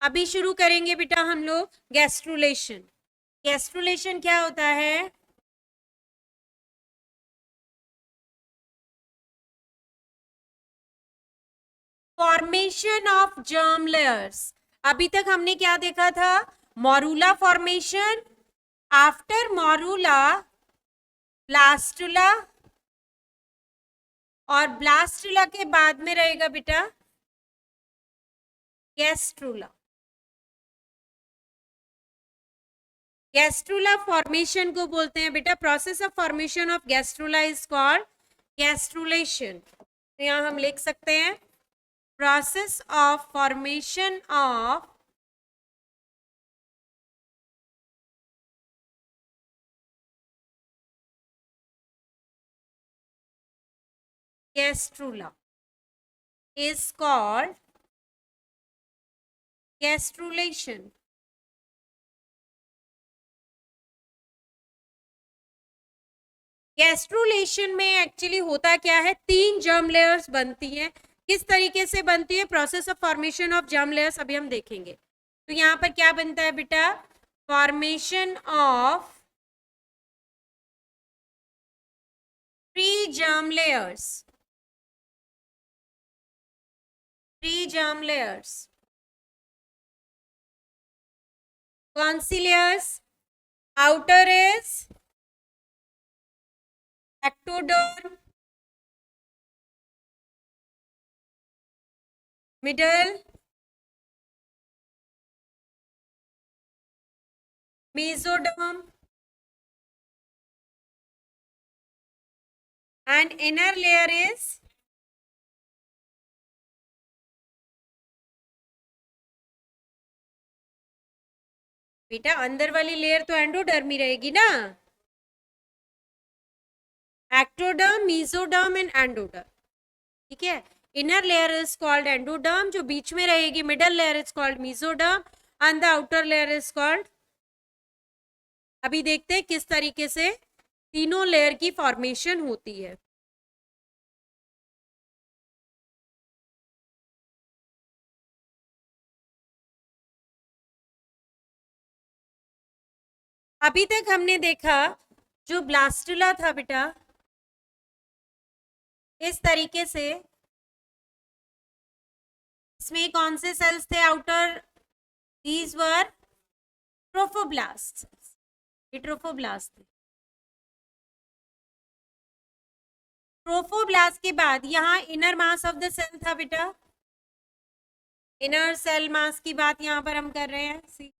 अभी शुरू करेंगे बेटा हम लोग गैस्ट्रुलेशन। गैस्ट्रुलेशन क्या होता है? Formation of germ layers. अभी तक हमने क्या देखा था? Morula formation, after morula blastula, और ब्लास्टुला के बाद में रहेगा बेटा गैस्ट्रुला। गैस्ट्रुला फॉर्मेशन को बोलते हैं बेटा, process of formation of gastrula is called gastrulation. तो यहां हम लिख सकते हैं process of formation of gastrula is called gastrulation। Gastrulation में एक्चुअली होता क्या है, 3 जर्म लेयर्स बनती हैं। किस तरीके से बनती है? Process of formation of germ layers अभी हम देखेंगे। तो यहां पर क्या बनता है बेटा? Formation of 3 germ layers. 3 germ layers. कौन सी layers? Outer is ectoderm, middle mesoderm, and inner layer is बेटा अंदर वाली लेयर तो एंडोडर्मी रहेगी ना। एक्टोडर्म, मेसोडर्म एंड एंडोडर्म, ठीक है। Inner layer is called endoderm, जो बीच में रहेगी middle layer is called mesoderm, and the outer layer is called. अभी देखते हैं किस तरीके से तीनों लेयर की फॉर्मेशन होती है। अभी तक हमने देखा जो ब्लास्टुला था बेटा, इस तरीके से इसमें कौन से सेल्स थे आउटर? These were trophoblast. ये ट्रोफोब्लास्ट थे। ट्रोफोब्लास्ट के बाद यहाँ inner mass of the cell था बेटा। इनर सेल मास की बात यहाँ पर हम कर रहे हैं। सी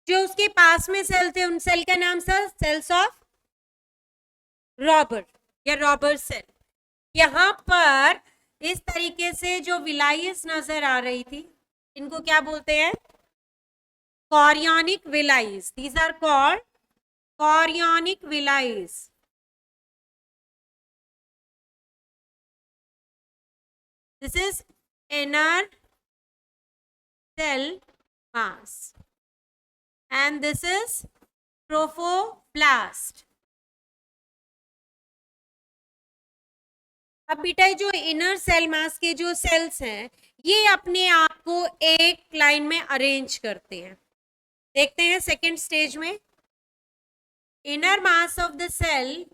जो उसके पास में सेल थे, उन सेल का नाम था सेल्स ऑफ रॉबर या रॉबर सेल। यहाँ पर इस तरीके से जो विलाइस नजर आ रही थी, इनको क्या बोलते हैं? Chorionic villi. These are called chorionic villi. This is inner cell mass and this is trophoblast। अब बेटा जो इनर सेल मास के जो सेल्स हैं, ये अपने आप को एक लाइन में अरेंज करते हैं। देखते हैं सेकेंड स्टेज में। Inner mass of the cell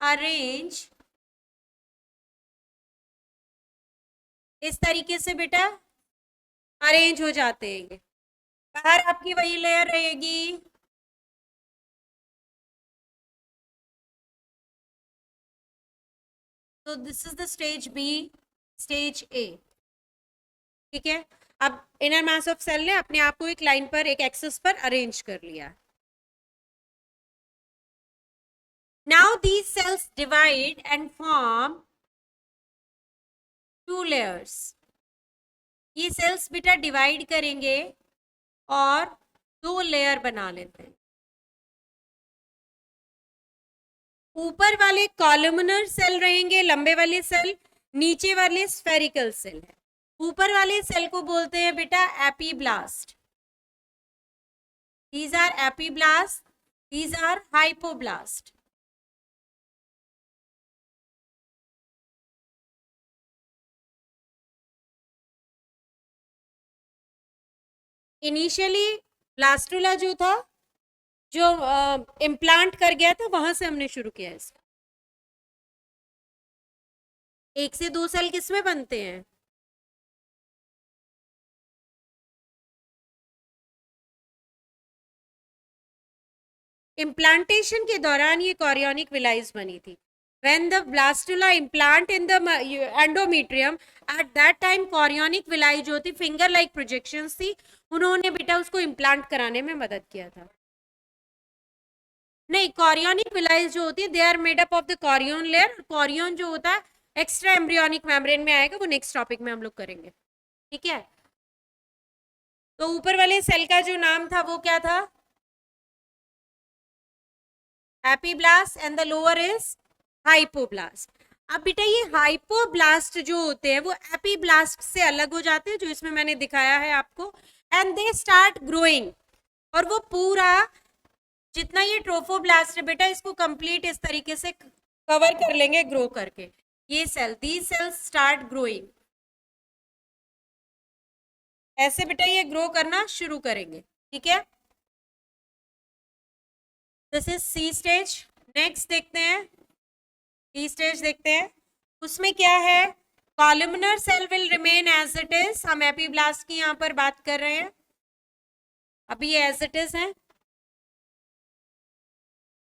arrange इस तरीके से बेटा अरेंज हो जाते हैं। बाहर आपकी वही लेयर रहेगी। तो this is the stage B, stage A, ठीक है। अब इनर मास ऑफ सेल ने अपने आप को एक लाइन पर, एक एक्सिस पर अरेंज कर लिया। Now these cells divide and form 2 layers. ये सेल्स बेटा डिवाइड करेंगे और 2 लेयर बना लेते हैं। ऊपर वाले कॉलमनर सेल रहेंगे, लंबे वाले सेल, नीचे वाले स्फेरिकल सेल है। ऊपर वाले सेल को बोलते हैं बेटा epiblast. These are epiblast, these are hypoblast. Initially blastula जो था, जो इम्प्लांट कर गया था, वहां से हमने शुरू किया इसका। 1 से 2 सेल किसमें बनते हैं? इम्प्लांटेशन के दौरान ये कॉरियोनिक विलाइज बनी थी। When the blastula implant in the endometrium, at that time chorionic villi जो थी finger like projections थी, उन्होंने बेटा उसको इम्प्लांट कराने में मदद किया था। नहीं, कॉरियोनिक विलाइज जो होती है they are made up of the chorion layer. Chorion जो होता है एक्स्ट्रा एम्ब्रियोनिक मेम्ब्रेन में आएगा, वो नेक्स्ट टॉपिक में हम लोग करेंगे, ठीक है। तो ऊपर वाले सेल का जो नाम था वो क्या था? Epiblast, and the lower is hypoblast. अब बेटा ये हाइपोब्लास्ट जो होते हैं वो एपीब्लास्ट से अलग हो जाते हैं, जो इसमें मैंने दिखाया है आपको, एंड दे स्टार्ट ग्रोइंग। और वो पूरा जितना ये ट्रोफोब्लास्ट है बेटा, इसको कंप्लीट इस तरीके से कवर कर लेंगे ग्रो करके। ये cell, these cells start growing, ऐसे बेटा ये ग्रो करना शुरू करेंगे, ठीक है। This is C stage. Next देखते हैं, डी स्टेज देखते हैं। उसमें क्या है? Columnar cell will remain as it is. हम एपीब्लास्ट की यहाँ पर बात कर रहे हैं, अभी ये एज इट इज है।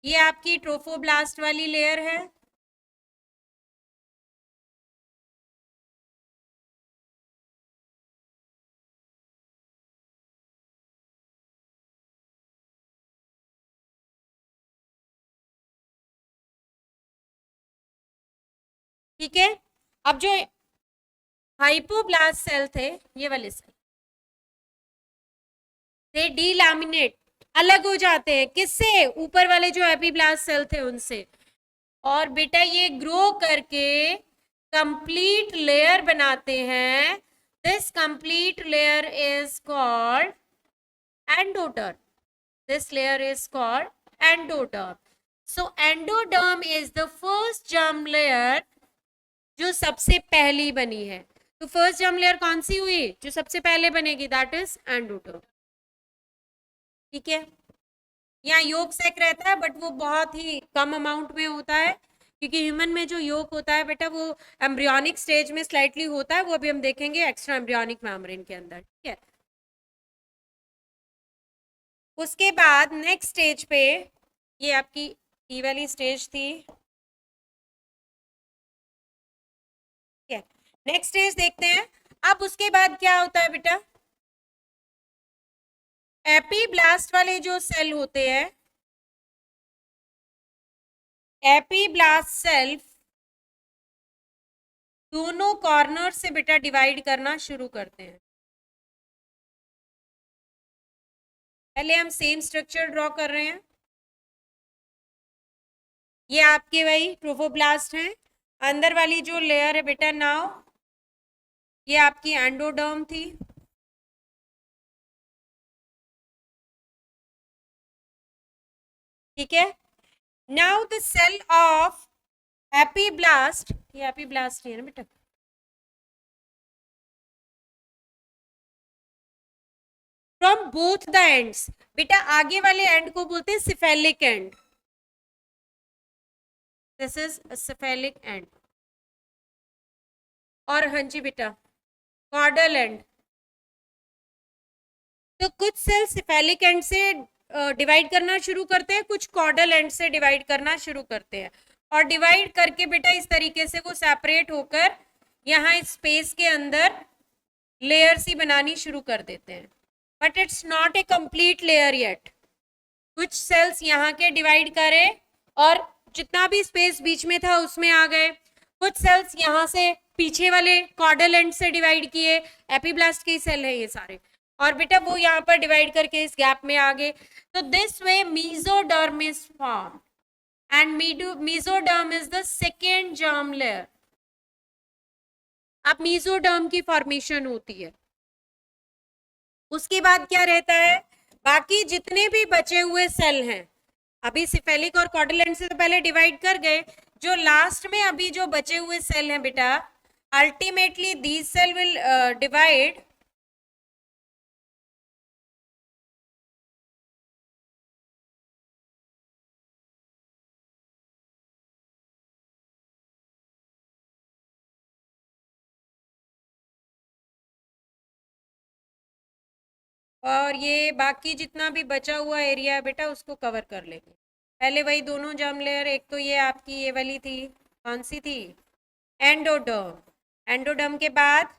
ये आपकी ट्रोफोब्लास्ट वाली लेयर है, ठीक है। अब जो हाइपोब्लास्ट सेल थे, ये वाले सेल, दे डीलैमिनेट, अलग हो जाते हैं किससे? ऊपर वाले जो एपीब्लास्ट सेल थे उनसे। और बेटा ये ग्रो करके कंप्लीट लेयर बनाते हैं। This complete layer is called endoderm. This layer is called endoderm. So endoderm is the first germ layer जो सबसे पहली बनी है। तो फर्स्ट जर्म लेयर कौन सी हुई जो सबसे पहले बनेगी? दैट इज एंडोडर्म, ठीक है। यहाँ योग सैक रहता है बट वो बहुत ही कम अमाउंट में होता है, क्योंकि ह्यूमन में जो योग होता है बेटा वो एम्ब्रियोनिक स्टेज में स्लाइटली होता है, वो अभी हम देखेंगे एक्स्ट्रा एम्ब्रियोनिक मेम्ब्रेन के अंदर, ठीक है। उसके बाद नेक्स्ट स्टेज पे, ये आपकी ई वाली स्टेज थी, ठीक है। नेक्स्ट स्टेज देखते हैं। अब उसके बाद क्या होता है बेटा? एपीब्लास्ट वाले जो सेल होते हैं, एपीब्लास्ट सेल दोनों कॉर्नर से बेटा डिवाइड करना शुरू करते हैं। पहले हम सेम स्ट्रक्चर ड्रॉ कर रहे हैं। ये आपके वही ट्रोफोब्लास्ट हैं। अंदर वाली जो लेयर है बेटा नाउ, ये आपकी एंडोडर्म थी, ठीक है। Now the cell of epiblast, ये एपीब्लास्ट है ना बेटा, फ्रॉम बोथ द एंड्स। बेटा आगे वाले एंड को बोलते हैं cephalic and. This is cephalic and. और हाँ जी बेटा कॉर्डल एंड। तो कुछ सेल सिफेलिक एंड से डिवाइड करना शुरू करते हैं, कुछ कॉर्डल एंड से डिवाइड करना शुरू करते हैं। और डिवाइड करके बेटा इस तरीके से वो सेपरेट होकर यहाँ स्पेस के अंदर लेयर्स ही बनानी शुरू कर देते हैं। But it's not a complete layer yet. कुछ सेल्स यहाँ के डिवाइड करे और जितना भी स्पेस बीच में था उसमें आ गए। कुछ सेल्स यहाँ से पीछे वाले कॉर्डल एंड से डिवाइड किए, एपीब्लास्ट के सेल है ये सारे, और बेटा वो यहाँ पर डिवाइड करके इस गैप में आ गए। तो this way mesoderm is form and mesoderm is the second germ layer. अब मेसोडर्म की फॉर्मेशन होती है। उसके बाद क्या रहता है? बाकी जितने भी बचे हुए सेल हैं, अभी सिफेलिक और कॉर्डल एंड से तो पहले डिवाइड कर गए, जो लास्ट में अभी जो बचे हुए सेल हैं बेटा, ultimately these cell will divide और ये बाकी जितना भी बचा हुआ एरिया है बेटा उसको कवर कर लेंगे। पहले वही दोनों जर्म लेयर, एक तो ये आपकी ये वाली थी, कौन सी थी, एंडोडर्म, एंडोडर्म के बाद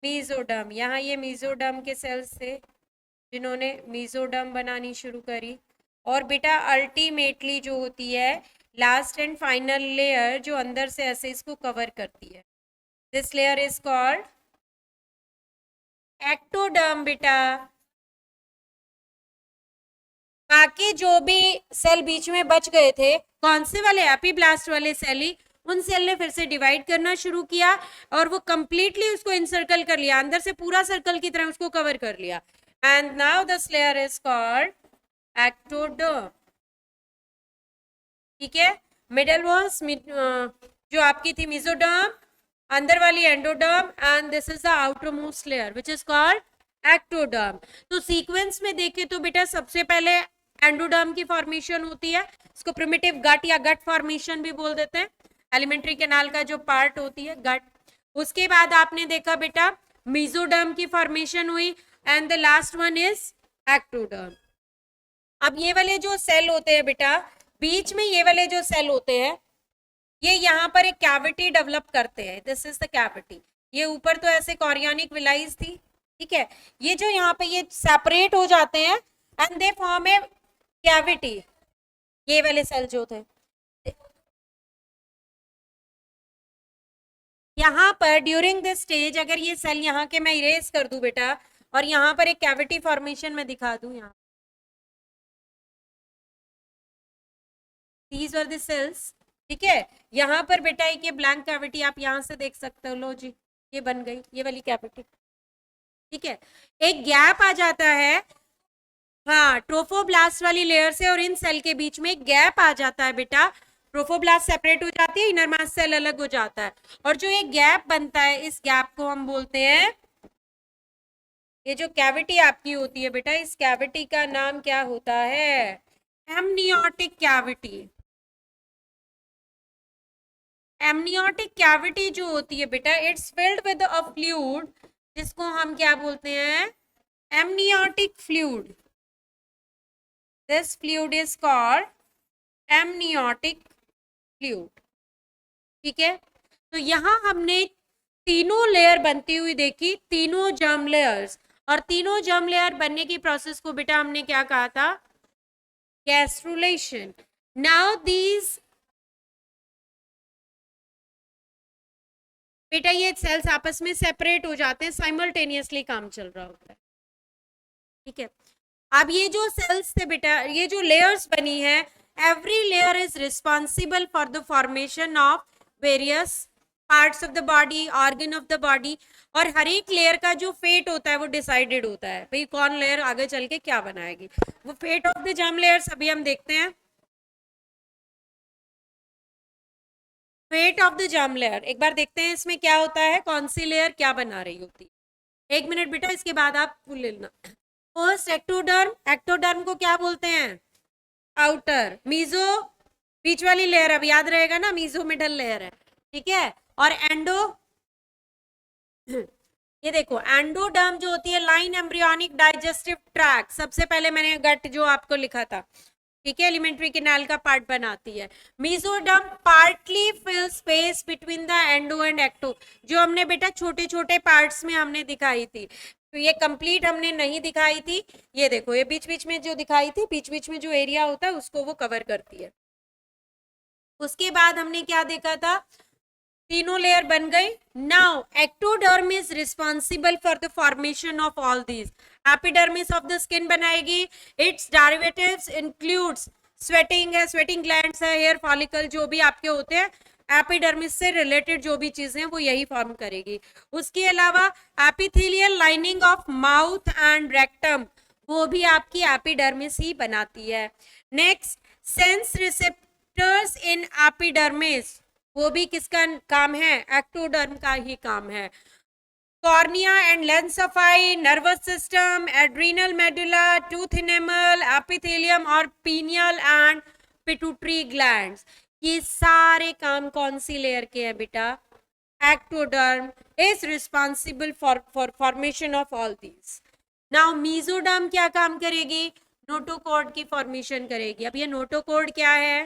मीजोडर्म, यहाँ ये मीजोडर्म के सेल्स थे जिन्होंने मीजोडर्म बनानी शुरू करी। और बेटा अल्टीमेटली जो होती है लास्ट एंड फाइनल लेयर जो अंदर से ऐसे इसको कवर करती है, this layer is called ectoderm बेटा। बाकी जो भी सेल बीच में बच गए थे, कौन से वाले, एपीब्लास्ट वाले सेल ही, उन सेल ने फिर से डिवाइड करना शुरू किया और वो कंप्लीटली उसको इनसर्कल कर लिया, अंदर से पूरा सर्कल की तरह उसको कवर कर लिया। And now this layer is called ectoderm. ठीक है, मिडल वॉल्स जो आपकी थी मेसोडर्म, अंदर वाली endoderm, and this is the outer most layer which is called ectoderm. तो सीक्वेंस में देखें तो बेटा सबसे पहले एंडोडर्म की फॉर्मेशन होती है, इसको प्रिमिटिव गट या गट फॉर्मेशन भी बोल देते हैं, एलिमेंट्री कैनाल का जो पार्ट होती है गट। उसके बाद आपने देखा बेटा मेसोडर्म की फॉर्मेशन हुई, and the last one is ectoderm. अब ये वाले जो सेल होते हैं बेटा, बीच में ये वाले जो सेल होते हैं, ये यहाँ पर एक कैविटी डेवलप करते हैं, दिस इज द कैविटी। ये ऊपर तो ऐसे कॉरियोनिक विलाइज थी, ठीक है, ये जो यहाँ पे ये सेपरेट हो जाते हैं and they form A cavity, ये वाले सेल जो थे। यहाँ पर ड्यूरिंग दिस स्टेज अगर ये सेल यहाँ के मैं इरेज कर दूं बेटा और यहाँ पर एक कैविटी फॉर्मेशन में दिखा दूं, यहाँ these are the cells, ठीक है, यहाँ पर बेटा एक ये ब्लैंक कैविटी आप यहाँ से देख सकते हो, लो जी ये बन गई ये वाली कैविटी, ठीक है, एक गैप आ जाता है, हाँ ट्रोफोब्लास्ट वाली लेयर से और इन सेल के बीच में एक गैप आ जाता है बेटा, ट्रोफोब्लास्ट सेपरेट हो जाती है, इनर मास सेल अलग हो जाता है, और जो एक गैप बनता है इस गैप को हम बोलते हैं, ये जो कैविटी आपकी होती है बेटा, इस कैविटी का नाम क्या होता है, एमनियोटिक कैविटी। एमनियोटिक कैविटी जो होती है बेटा, it's filled with a fluid, जिसको हम क्या बोलते हैं, amniotic fluid. This fluid is called amniotic fluid. ठीक है, तो यहां हमने तीनों लेयर बनती हुई देखी, तीनों जर्म लेयर्स, और तीनों जर्म लेयर बनने की प्रोसेस को बेटा हमने क्या कहा था, गैस्ट्रुलेशन। नाउ दीज बेटा ये सेल्स आपस में सेपरेट हो जाते हैं, साइमल्टेनियसली काम चल रहा होता है, ठीक है। अब ये जो सेल्स थे बेटा, ये जो लेयर्स बनी है, every layer is responsible for the formation of various parts of the body, organ of the body, और हर एक लेयर का जो फेट होता है वो डिसाइडेड होता है, भाई कौन लेयर आगे चल के क्या बनाएगी, वो fate of the germ layers अभी हम देखते हैं। Fate of the germ layer एक बार देखते हैं, इसमें क्या होता है, कौन सी लेयर क्या बना रही होती है। एक मिनट बेटा, इसके बाद आप ले लेना। फर्स्ट एक्टोडर्म, एक्टोडर्म को क्या बोलते हैं, आउटर, मीजो बीच वाली लेयर, अब याद रहेगा ना, मीजो मिडल लेयर है, ठीक है, और एंडो ये देखो एंडोडर्म जो होती है, लाइन एम्ब्रियोनिक डाइजेस्टिव ट्रैक्ट, सबसे पहले मैंने गट जो आपको लिखा था, ठीक है, एलिमेंट्री कैनाल का पार्ट बनाती है। Mesoderm partly fill space between the endo and ecto, जो हमने बेटा छोटे छोटे पार्ट्स में हमने दिखाई थी, तो ये कंप्लीट हमने नहीं दिखाई थी, ये देखो ये बीच बीच में जो दिखाई थी, बीच बीच में जो एरिया होता है उसको वो कवर करती है। उसके बाद हमने क्या देखा था, तीनों लेयर बन गई। Now ectoderm is responsible for the formation of all these, epidermis of the skin बनाएगी, इट्स डेरिवेटिव्स इंक्लूड्स स्वेटिंग है, स्वेटिंग ग्लैंड्स है, हेयर फॉलिकल, जो भी आपके होते हैं एपिडर्मिस से रिलेटेड जो भी चीजें वो यही फॉर्म करेगी। उसके अलावा epithelial lining of mouth and rectum, वो भी आपकी एपिडर्मिस ही बनाती है। नेक्स्ट, सेंस रिसेप्टर्स इन एपिडर्मिस, वो भी किसका काम है, एक्टोडर्म का ही काम है। Cornea and lens of I, nervous system, adrenal medulla, tooth enamel, epithelium और पीनियल एंड पिट्यूटरी ग्लैंड्स, ये सारे काम कौन सी लेयर के हैं बेटा, ectoderm is responsible for formation of all these. Now mesoderm क्या काम करेगी? नोटोकॉर्ड की फॉर्मेशन करेगी। अब ये नोटोकॉर्ड क्या है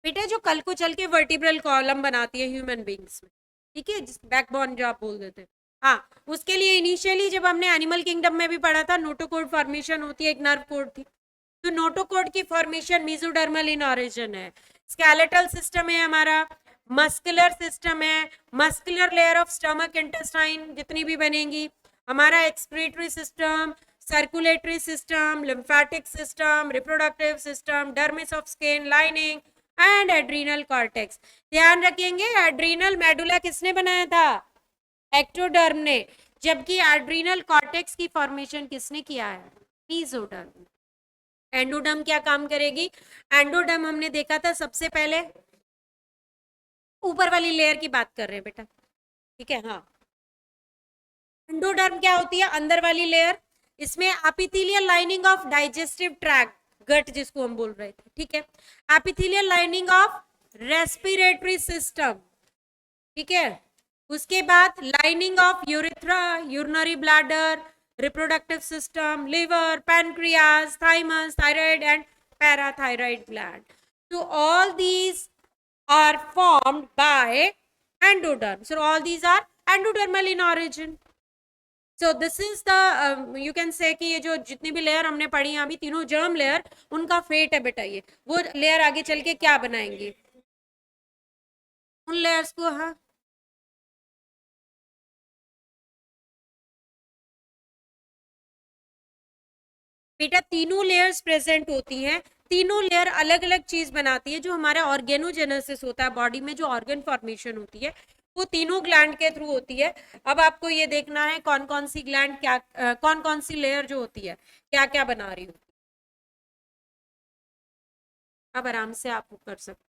बेटा? जो कल को चल के वर्टिब्रल कॉलम बनाती है ह्यूमन बींग्स में, ठीक है, जिस बैकबोन जो आप बोल देते हैं। हाँ, उसके लिए इनिशियली जब हमने एनिमल किंगडम में भी पढ़ा था, नोटोकॉर्ड फॉर्मेशन होती है, एक नर्व कोड थी। तो नोटोकॉर्ड की फॉर्मेशन मीजोडर्मल इन ऑरिजिन है। स्केलेटल सिस्टम है हमारा, मस्कुलर सिस्टम है, muscular layer of stomach intestine जितनी भी बनेंगी, हमारा excretory system, circulatory system, lymphatic system, reproductive system, dermis of skin lining and adrenal cortex. ध्यान रखेंगे, एड्रीनल मेडुला किसने बनाया था? एक्टोडर्म ने। जबकि एड्रीनल कॉर्टेक्स की फॉर्मेशन किसने किया है? मीजोडर्म। एंडोडर्म क्या काम करेगी? एंडोडर्म हमने देखा था सबसे पहले, ऊपर वाली लेयर की बात कर रहे हैं बेटा, ठीक है। हाँ, एंडोडर्म क्या होती है? अंदर वाली लेयर। इसमें epithelial lining of digestive tract, gut जिसको हम बोल रहे थे, ठीक है। Epithelial lining of respiratory system, ठीक है। उसके बाद lining of urethra, urinary bladder, reproductive system, liver, pancreas, thymus, thyroid and parathyroid gland. तो all these are formed by endoderm. So all these are endodermal in origin. So this is the you can say कि ये जो जितनी भी layer हमने पढ़ी हैं अभी, तीनों जर्म लेयर, उनका फेट है बेटा। ये वो लेयर आगे चल के क्या बनाएंगी उन लेयर्स को। हाँ, बेटा तीनों लेयर्स प्रेजेंट होती हैं, तीनों लेयर अलग अलग चीज बनाती है। जो हमारा ऑर्गेनोजेनेसिस होता है बॉडी में, जो ऑर्गन फॉर्मेशन होती है, वो तीनों ग्लैंड के थ्रू होती है। अब आपको ये देखना है कौन कौन सी ग्लैंड क्या कौन कौन सी लेयर जो होती है क्या क्या बना रही हो। अब आराम से आप कर सकते